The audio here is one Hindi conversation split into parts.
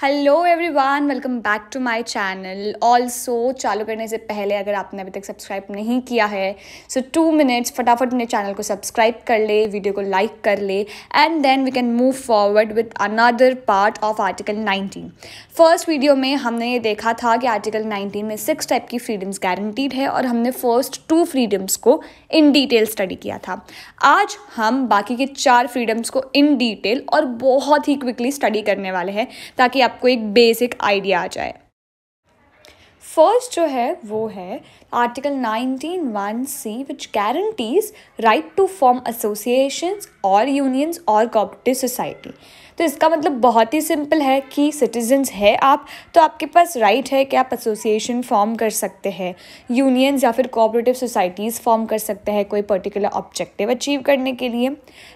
Hello everyone, welcome back to my channel. Also चालू करने से पहले अगर आपने अभी तक सब्सक्राइब नहीं किया है सो 2 मिनट्स फटाफट अपने चैनल को सब्सक्राइब कर ले, वीडियो को लाइक कर ले and then we can move forward with another part of article 19। First video में हमने ये देखा था कि आर्टिकल 19 में 6 टाइप की फ्रीडम्स गारंटीड है और हमने फर्स्ट 2 फ्रीडम्स को इन डिटेल स्टडी किया था। आज हम बाकी के 4 फ्रीडम्स को इन डिटेल और बहुत ही क्विकली स्टडी करने वाले हैं ताकि आपको एक बेसिक आइडिया आ जाए। फर्स्ट जो है वो है article 19(1)(c which guarantees right to form associations और यूनियंस और कोऑपरेटिव सोसाइटी। तो इसका मतलब बहुत ही सिंपल है कि सिटीजन्स है आप तो आपके पास राइट है कि आप एसोसिएशन फॉर्म कर सकते हैं, यूनियंस या फिर कोऑपरेटिव सोसाइटीज़ फॉर्म कर सकते हैं कोई पर्टिकुलर ऑब्जेक्टिव अचीव करने के लिए।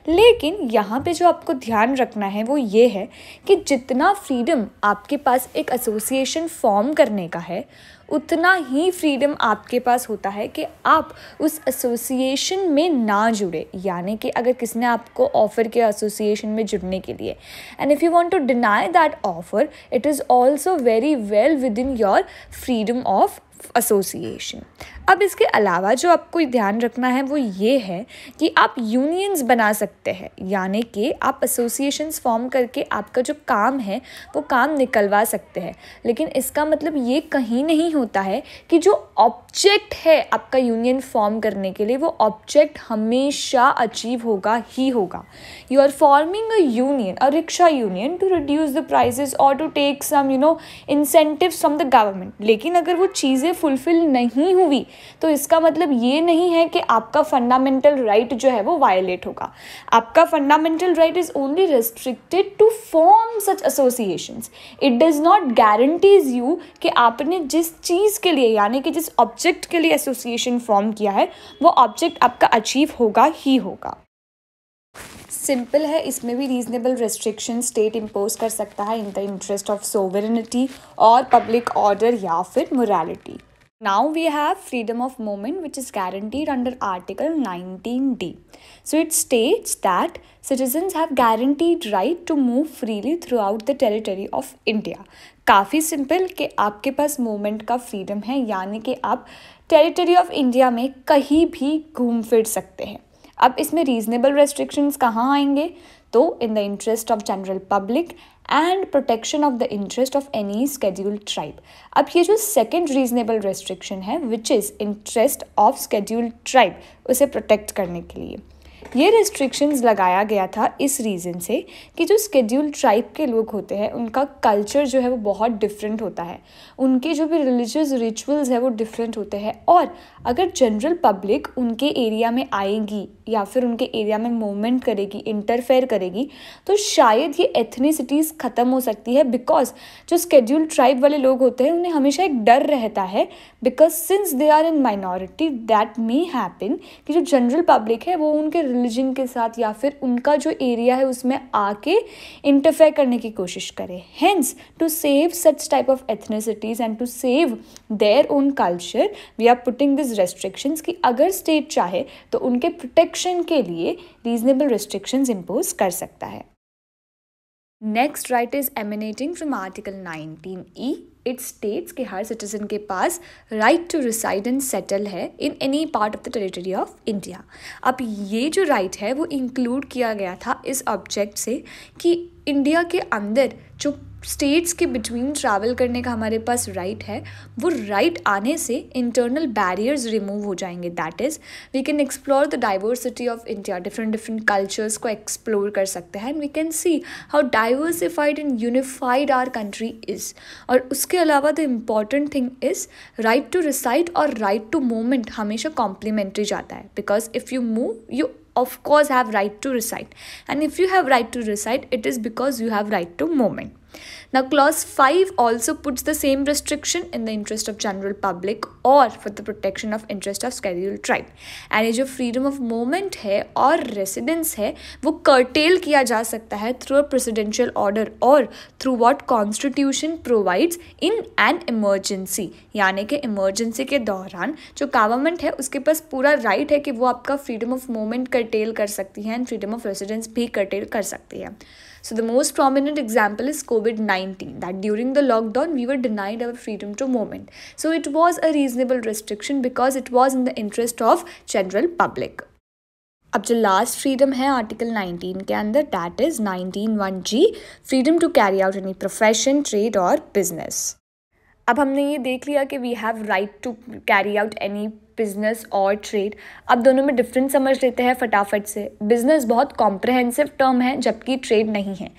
लेकिन यहाँ पे जो आपको ध्यान रखना है वो ये है कि जितना फ्रीडम आपके पास एक एसोसिएशन फॉर्म करने का है उतना ही फ्रीडम आपके पास होता है कि आप उस एसोसिएशन में ना जुड़े। यानी कि अगर किसी ने आपको ऑफ़र किया एसोसिएशन में जुड़ने के लिए and if you want to deny that offer, it is also very well with in your freedom of association. अब इसके अलावा जो आपको ध्यान रखना है वो ये है कि आप यूनियंस बना सकते हैं, यानी कि आप एसोसिएशंस फॉर्म करके आपका जो काम है वो काम निकलवा सकते हैं। लेकिन इसका मतलब ये कहीं नहीं होता है कि जो ऑब्जेक्ट है आपका यूनियन फॉर्म करने के लिए वो ऑब्जेक्ट हमेशा अचीव होगा ही होगा। You are forming a union, a rickshaw union, to reduce the prices और to take some incentives from the government. लेकिन अगर वो चीज़ें फुलफिल नहीं हुई तो इसका मतलब ये नहीं है कि आपका फंडामेंटल राइट जो है वो वायलेट होगा। आपका fundamental right is only restricted to form such associations. It does not guarantees you कि आपने जिस चीज़ के लिए यानी कि जिस ऑब्जेक्ट के लिए एसोसिएशन फॉर्म किया है वो ऑब्जेक्ट आपका अचीव होगा ही होगा। सिंपल है, इसमें भी रीजनेबल रेस्ट्रिक्शन स्टेट इम्पोज कर सकता है in the interest of sovereignty और पब्लिक ऑर्डर या फिर morality. Now we have freedom of movement which is guaranteed under Article 19D. So it states that citizens have guaranteed right to move freely throughout the territory of India. काफ़ी सिंपल कि आपके पास मूवमेंट का फ्रीडम है, यानी कि आप टेरिटरी ऑफ इंडिया में कहीं भी घूम फिर सकते हैं। अब इसमें रीजनेबल रेस्ट्रिक्शंस कहाँ आएंगे? तो in the interest of general public and protection of the interest of any scheduled tribe. अब ये जो सेकेंड रीजनेबल रेस्ट्रिक्शन है which is interest of scheduled tribe, उसे प्रोटेक्ट करने के लिए ये रेस्ट्रिक्शंस लगाया गया था इस रीज़न से कि जो स्केड्यूल्ड ट्राइब के लोग होते हैं उनका कल्चर जो है वो बहुत डिफरेंट होता है, उनके जो भी रिलीजियस रिचुअल्स है वो डिफरेंट होते हैं। और अगर जनरल पब्लिक उनके एरिया में आएगी या फिर उनके एरिया में मूवमेंट करेगी, इंटरफेयर करेगी, तो शायद ये एथनिसिटीज़ ख़त्म हो सकती है। बिकॉज जो स्केड्यूल्ड ट्राइब वाले लोग होते हैं उन्हें हमेशा एक डर रहता है, because since they are in minority that may happen कि जो जनरल पब्लिक है वो उनके रिलीजन के साथ या फिर उनका जो एरिया है उसमें आके इंटरफेयर करने की कोशिश करे। Hence to save such type of ethnicities and to save their own culture we are putting this restrictions कि अगर स्टेट चाहे तो उनके प्रोटेक्शन के लिए रीजनेबल रेस्ट्रिक्शंस इम्पोज कर सकता है। Next right is emanating from article 19E। It states कि हर सिटीजन के पास right to reside and settle है in any part of the territory of India. अब ये जो राइट है वो इंक्लूड किया गया था इस ऑब्जेक्ट से कि इंडिया के अंदर जो स्टेट्स के बिटवीन ट्रैवल करने का हमारे पास राइट है वो राइट आने से इंटरनल बैरियर्स रिमूव हो जाएंगे। That is we can explore the diversity of India, different cultures को एक्सप्लोर कर सकते हैं and we can see how diversified and unified our country is. और उसके अलावा the important thing is right to reside और राइट टू मूवमेंट हमेशा कॉम्प्लीमेंट्री जाता है, because if you move you of course have right to reside, and if you have right to reside it is because you have right to movement. Now clause 5 also puts the same restriction in the interest of general public or for the protection of interest of scheduled tribe, and ये जो freedom of movement है और residence है वो curtail किया जा सकता है through a presidential order or through what constitution provides in an emergency। यानी कि emergency के दौरान जो government है उसके पास पूरा right है कि वो आपका freedom of movement curtail कर सकती है and freedom of residence भी curtail कर सकती है। So the most prominent example is COVID-19, that during the lockdown we were denied our freedom to movement. So it was a reasonable restriction because it was in the interest of general public. अब जो लास्ट फ्रीडम है आर्टिकल 19 के अंदर, that is 19(1)(g), freedom to carry out any profession, trade और बिजनेस। अब हमने ये देख लिया कि we have right to carry out any business और ट्रेड। अब दोनों में डिफरेंस समझ लेते हैं फटाफट से। बिजनेस बहुत कॉम्प्रहेंसिव टर्म है, जबकि ट्रेड नहीं है।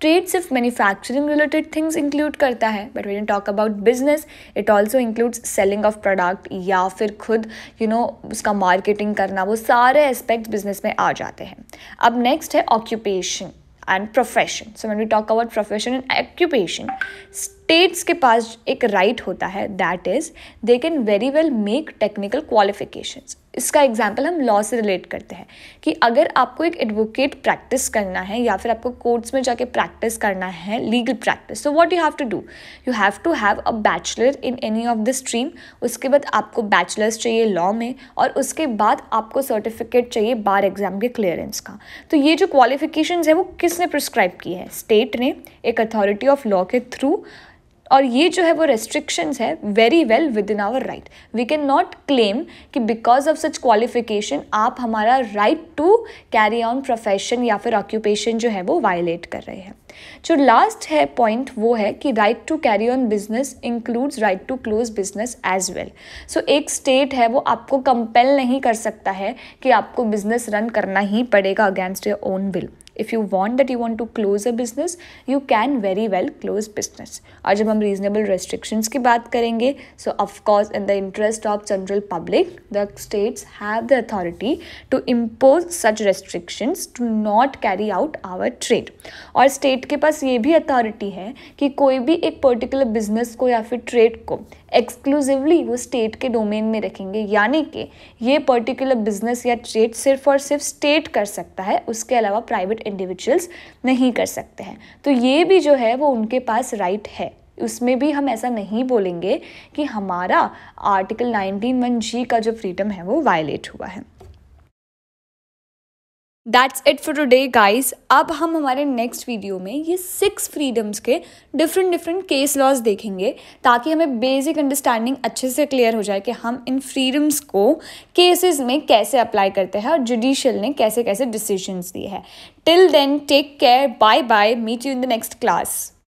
ट्रेड सिर्फ मैन्युफैक्चरिंग रिलेटेड थिंग्स इंक्लूड करता है, but when you talk about business it also includes selling of product या फिर खुद उसका मार्केटिंग करना, वो सारे एस्पेक्ट्स बिजनेस में आ जाते हैं। अब नेक्स्ट है occupation and profession. So when we talk about profession and occupation, states के पास एक राइट होता है, that is they can very well make technical qualifications. इसका एग्जाम्पल हम लॉ से रिलेट करते हैं कि अगर आपको एक एडवोकेट प्रैक्टिस करना है या फिर आपको कोर्ट्स में जाके प्रैक्टिस करना है, लीगल प्रैक्टिस, तो what you have to do, you have to have a bachelor in any of the stream. उसके बाद आपको बैचलर्स चाहिए लॉ में, और उसके बाद आपको सर्टिफिकेट चाहिए बार एग्जाम के क्लियरेंस का। तो ये जो क्वालिफिकेशंस है वो किसने प्रिस्क्राइब की है? स्टेट ने, एक अथॉरिटी ऑफ लॉ के थ्रू। और ये जो है वो रेस्ट्रिक्शंस है very well with in our right. We can not claim कि बिकॉज ऑफ सच क्वालिफिकेशन आप हमारा right to carry on profession या फिर ऑक्यूपेशन जो है वो वायलेट कर रहे हैं। जो लास्ट है पॉइंट वो है कि right to carry on business includes right to close business as well. So एक स्टेट है वो आपको कंपेल नहीं कर सकता है कि आपको बिजनेस रन करना ही पड़ेगा against your own will. If you want to close a business, you can very well close business. और जब हम reasonable restrictions की बात करेंगे, so of course in the interest of general public, the states have the authority to impose such restrictions to not carry out our trade. और state के पास ये भी authority है कि कोई भी एक particular business को या फिर trade को एक्सक्लूसिवली वो स्टेट के डोमेन में रखेंगे, यानी कि ये पर्टिकुलर बिजनेस या ट्रेड सिर्फ और सिर्फ स्टेट कर सकता है, उसके अलावा प्राइवेट इंडिविजुअल्स नहीं कर सकते हैं। तो ये भी जो है वो उनके पास राइट है। उसमें भी हम ऐसा नहीं बोलेंगे कि हमारा आर्टिकल 19(1)(g) का जो फ्रीडम है वो वायलेट हुआ है। That's it for today guys. अब हम हमारे नेक्स्ट वीडियो में ये 6 फ्रीडम्स के डिफरेंट केस लॉज देखेंगे, ताकि हमें बेसिक अंडरस्टैंडिंग अच्छे से क्लियर हो जाए कि हम इन फ्रीडम्स को केसेस में कैसे अप्लाई करते हैं और जुडिशियल ने कैसे कैसे डिसीजंस दिए हैं। Till then take care, bye bye, meet you in the next class.